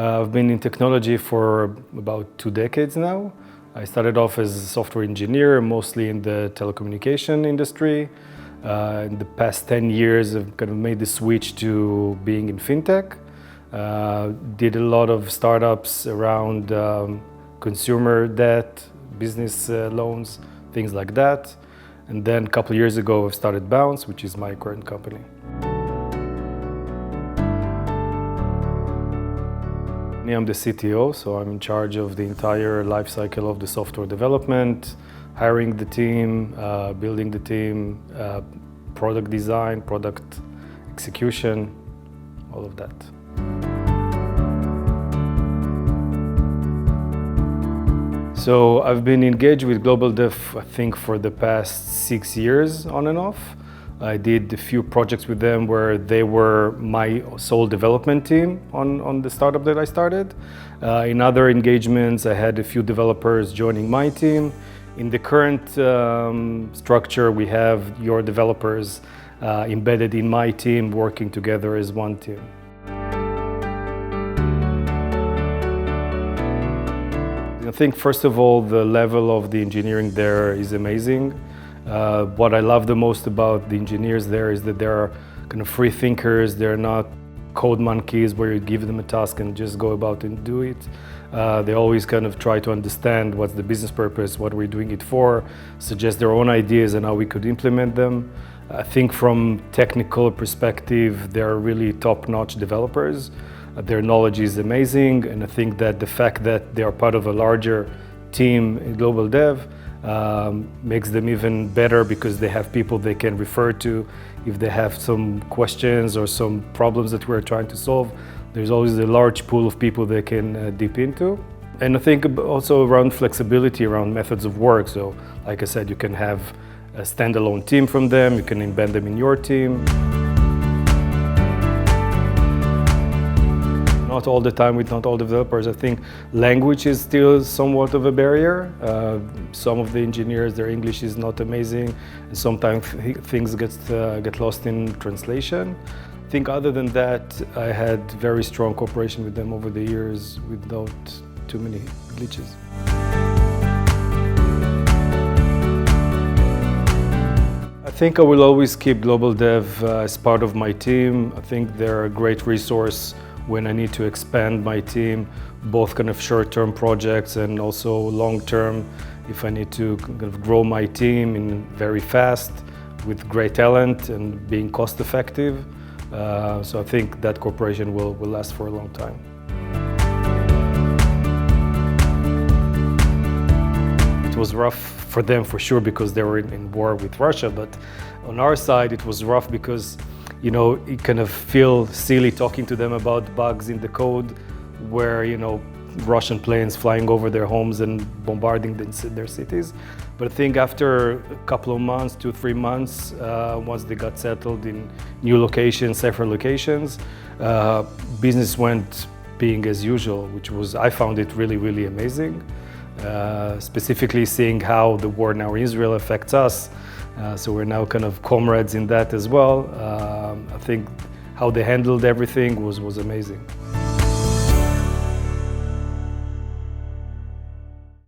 I've been in technology for about 2 decades now. I started off as a software engineer, mostly in the telecommunication industry. In the past 10 years, I've kind of made the switch to being in fintech. Did a lot of startups around consumer debt, business loans, things like that. And then a couple of years ago, I've started Bounce, which is my current company. I'm the CTO, so I'm in charge of the entire life cycle of the software development, hiring the team, building the team, product design, product execution, all of that. So I've been engaged with Global Dev, I think, for the past 6 years on and off. I did a few projects with them where they were my sole development team on the startup that I started. In other engagements, I had a few developers joining my team. In the current structure, we have your developers embedded in my team, working together as one team. I think, first of all, the level of the engineering there is amazing. What I love the most about the engineers there is that they're kind of free thinkers. They're not code monkeys where you give them a task and just go about and do it. They always kind of try to understand what's the business purpose, what we're doing it for, suggest their own ideas and how we could implement them. I think from technical perspective, they're really top-notch developers. Their knowledge is amazing, and I think that the fact that they are part of a larger team in Global Dev makes them even better because they have people they can refer to if they have some questions or some problems that we're trying to solve. There's always a large pool of people they can dip into. And I think also around flexibility, around methods of work. So like I said, you can have a standalone team from them, you can embed them in your team. Not all the time with not all developers. I think language is still somewhat of a barrier. Some of the engineers, their English is not amazing, and sometimes things get lost in translation. I think other than that, I had very strong cooperation with them over the years without too many glitches. I think I will always keep Global Dev as part of my team. I think they're a great resource when I need to expand my team, both kind of short-term projects and also long-term, if I need to kind of grow my team in very fast with great talent and being cost-effective. So I think that cooperation will last for a long time. It was rough for them for sure because they were in war with Russia, but on our side it was rough because you kind of feel silly talking to them about bugs in the code where, Russian planes flying over their homes and bombarding their cities. But I think after a couple of months, 2-3 months, once they got settled in new locations, safer locations, business went being as usual, I found it really, really amazing. Specifically seeing how the war now in Israel affects us. So we're now kind of comrades in that as well. I think how they handled everything was amazing.